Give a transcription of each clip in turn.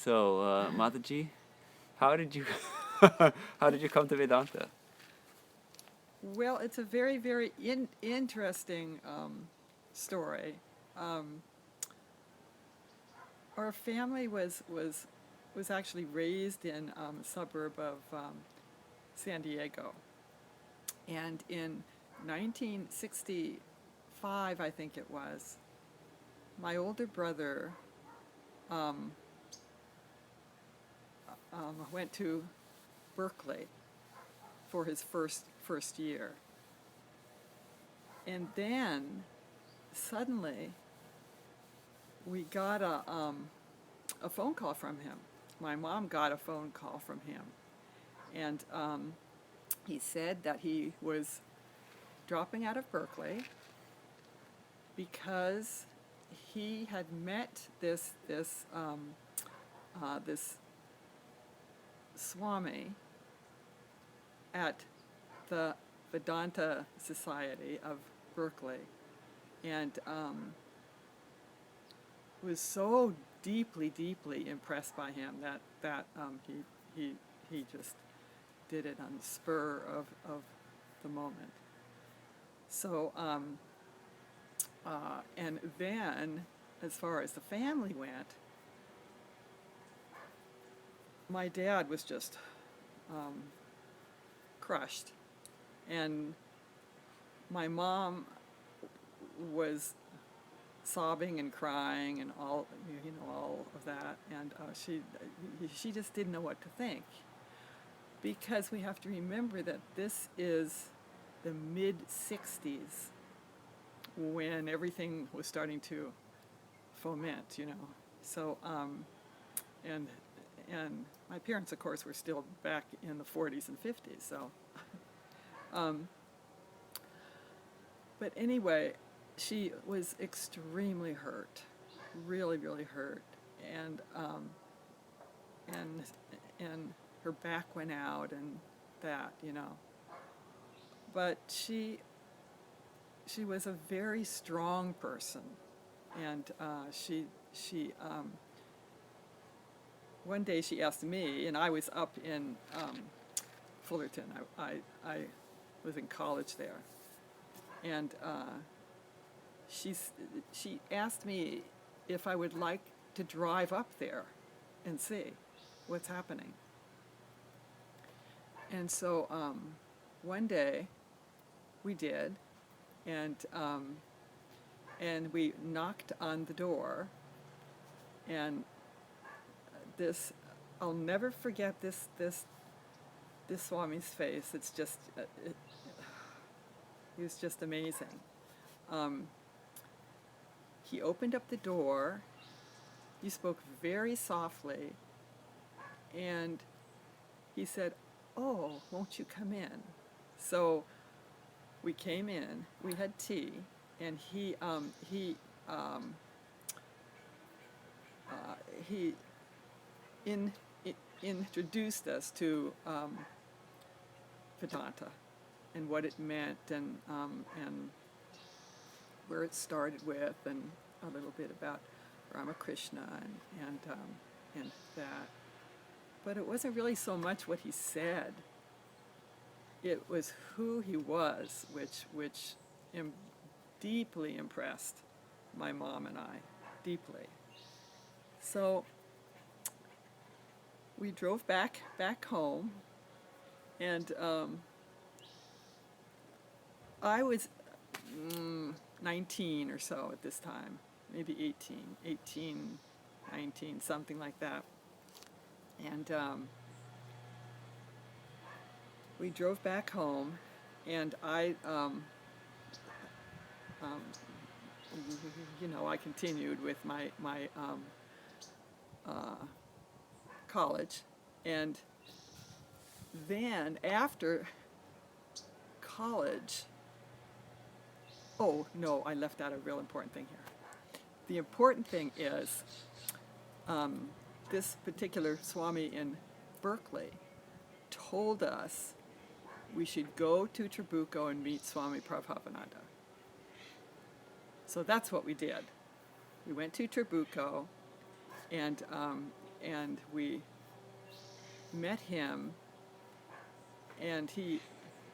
So, Mataji, how did you how did you come to Vedanta? Well, it's a very, very interesting story. Um, our family was actually raised in a suburb of San Diego, and in 1965, I think it was, my older brother um, went to Berkeley for his first year, and then suddenly we got a phone call from him. My mom got a phone call from him, and he said that he was dropping out of Berkeley because he had met this Swami at the Vedanta Society of Berkeley, and was so deeply impressed by him that he just did it on the spur of the moment. So and then, as far as the family went, my dad was just crushed, and my mom was sobbing and crying and all of that, and she just didn't know what to think, because we have to remember that this is the mid-60s when everything was starting to foment, So and my parents, of course, were still back in the 40s and 50s. So, but anyway, she was extremely hurt, really hurt, and her back went out and that. But she was a very strong person, and she one day she asked me, and I was up in Fullerton. I was in college there, and she asked me if I would like to drive up there and see what's happening. And so one day we did, and we knocked on the door, and I'll never forget this Swami's face. It's just he was just amazing. He opened up the door. He spoke very softly, and he said, "Oh, won't you come in?" So we came in. We had tea, and he introduced us to Vedanta and what it meant, and where it started with, and a little bit about Ramakrishna and that. But it wasn't really so much what he said. It was who he was, which deeply impressed my mom and I, deeply. So we drove back home, and I was 19 or so at this time, maybe 18, 19, something like that. And we drove back home, and I continued with my college, and then after college, oh no, I left out a real important thing here. The important thing is this particular Swami in Berkeley told us we should go to Trabuco and meet Swami Prabhavananda. So that's what we did. We went to Trabuco, and and we met him, and he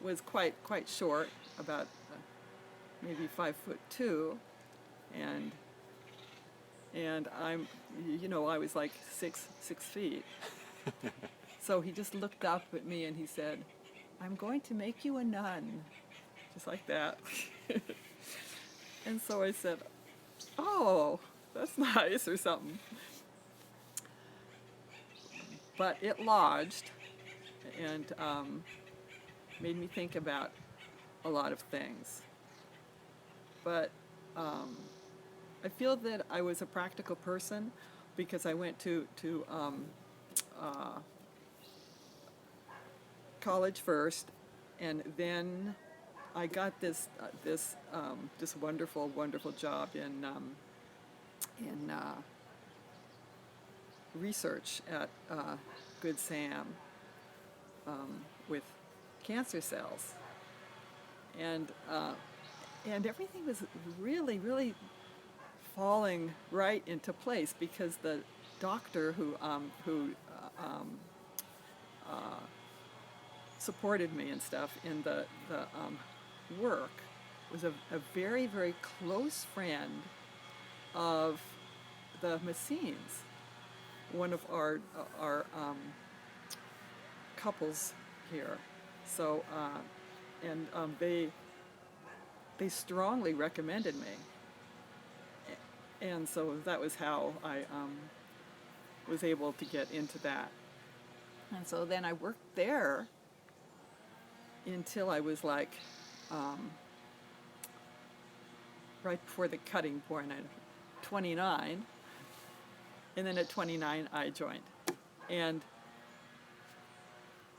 was quite short, about maybe 5'2", and I'm, I was like 6 feet. So he just looked up at me and he said, "I'm going to make you a nun," just like that. And so I said, "Oh, that's nice," or something. But it lodged and made me think about a lot of things. But I feel that I was a practical person because I went to college first, and then I got this wonderful job in research at Good Sam with cancer cells, and everything was really falling right into place because the doctor who supported me and stuff in the work was a very close friend of the Messines, one of our couples here. So they strongly recommended me, and so that was how I was able to get into that. And so then I worked there until I was like right before the cutting point, at 29, and then at 29 I joined. And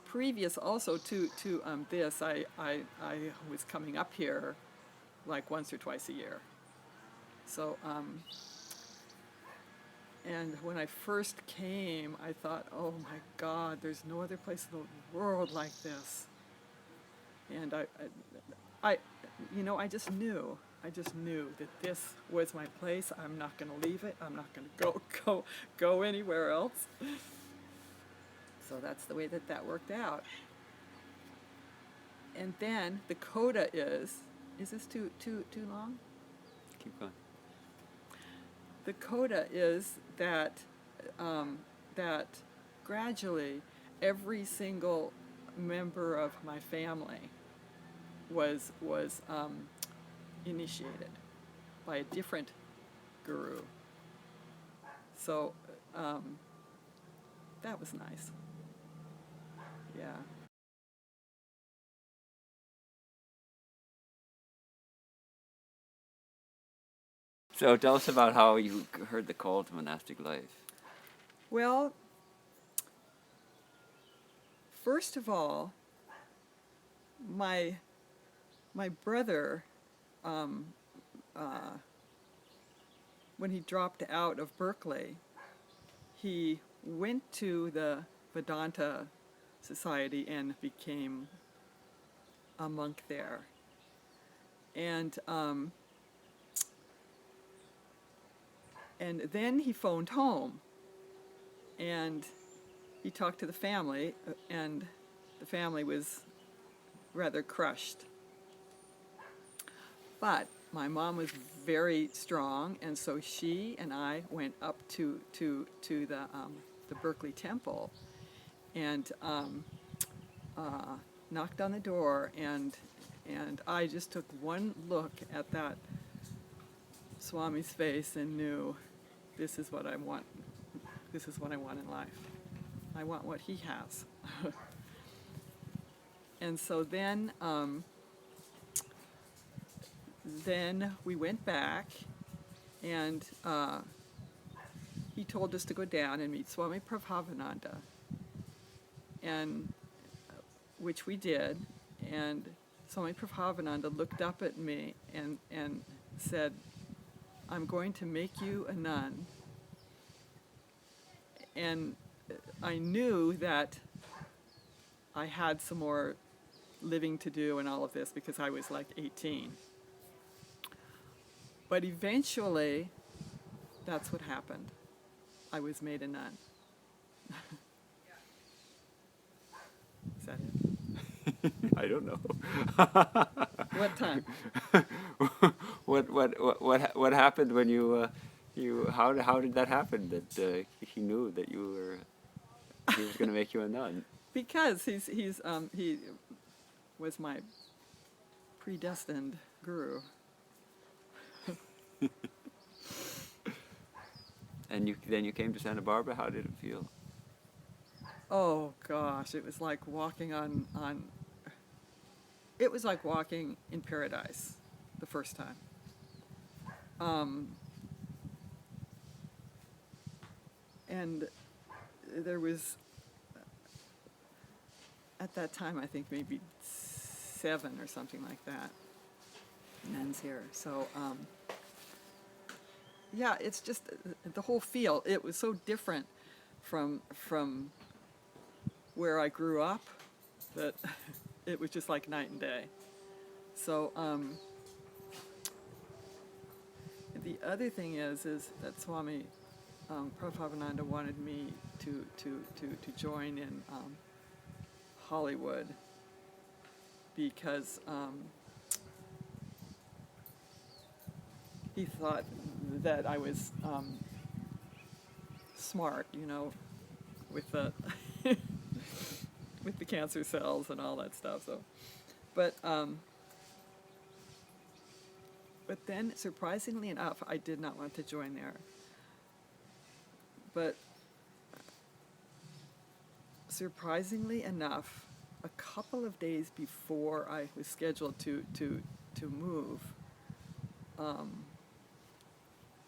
previous also to this, I was coming up here like once or twice a year. So and when I first came, I thought, oh my God, there's no other place in the world like this. And I just knew that this was my place. I'm not going to leave it. I'm not going to go anywhere else. So that's the way that worked out. And then the coda is this too long? Keep going. The coda is that that gradually every single member of my family was initiated by a different guru. So that was nice. Yeah. So tell us about how you heard the call to monastic life. Well, first of all, my brother, when he dropped out of Berkeley, he went to the Vedanta Society and became a monk there. And then he phoned home, and he talked to the family, and the family was rather crushed. But my mom was very strong, and so she and I went up to the Berkeley Temple, and knocked on the door, and I just took one look at that Swami's face and knew, this is what I want. This is what I want in life. I want what he has. And so then we went back, and he told us to go down and meet Swami Prabhavananda, and which we did. And Swami Prabhavananda looked up at me and said, "I'm going to make you a nun." And I knew that I had some more living to do and all of this because I was like 18. But eventually, that's what happened. I was made a nun. Is that it? I don't know. What time? What happened when you how did that happen that he knew that he was going to make you a nun? Because he was my predestined guru. And then you came to Santa Barbara. How did it feel? Oh gosh, it was like walking on it was like walking in paradise the first time. And there was, at that time, I think maybe 7 or something like that nuns here. So yeah, it's just the whole feel. It was so different from where I grew up that it was just like night and day. So the other thing is that Swami Prabhavananda wanted me to join in Hollywood because he thought that I was smart, with the with the cancer cells and all that stuff. So, but then, surprisingly enough, I did not want to join there. But surprisingly enough, a couple of days before I was scheduled to move,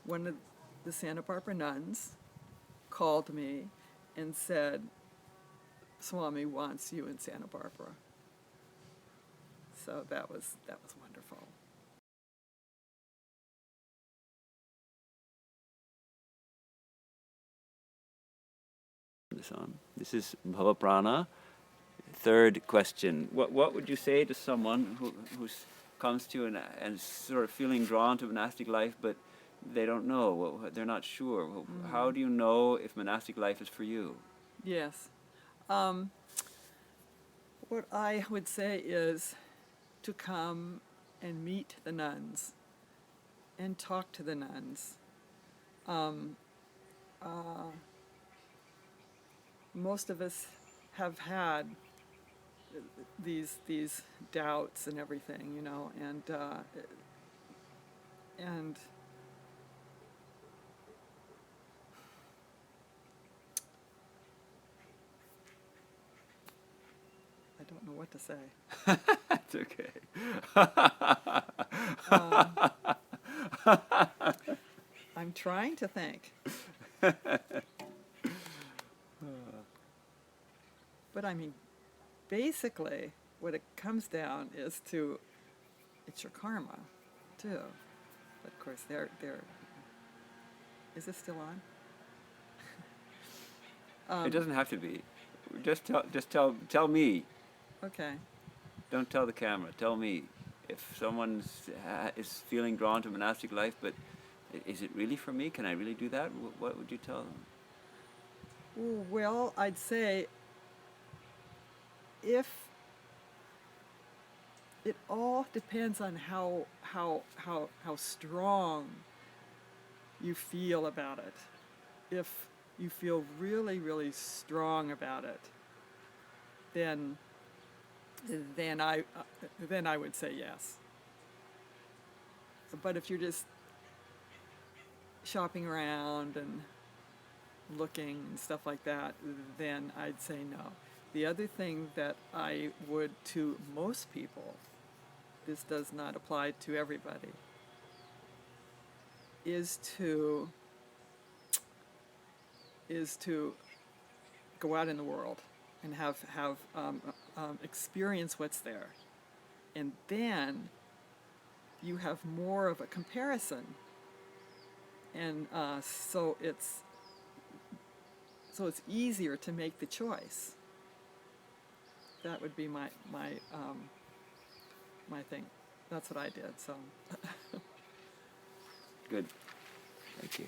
one of the Santa Barbara nuns called me and said, Swami wants you in Santa Barbara. So that was wonderful. This is Bhavaprana. Third question: What would you say to someone who comes to you and sort of feeling drawn to monastic life, but they don't know, they're not sure? How do you know if monastic life is for you? Yes. What I would say is to come and meet the nuns and talk to the nuns. Most of us have had these doubts and everything, and I don't know what to say. That's okay. I'm trying to think. But I mean, basically, what it comes down is it's your karma, too. But of course, is this still on? It doesn't have to be. Just tell me. Okay. Don't tell the camera. Tell me. If someone is feeling drawn to monastic life, but is it really for me? Can I really do that? What would you tell them? Well, I'd say if it all depends on how strong you feel about it. If you feel really, really strong about it, then I would say yes. But if you're just shopping around and looking and stuff like that, then I'd say no. The other thing that I would to most people, this does not apply to everybody, is to go out in the world and have experience what's there, and then you have more of a comparison, and so it's easier to make the choice. That would be my thing. That's what I did. So Good. Thank you.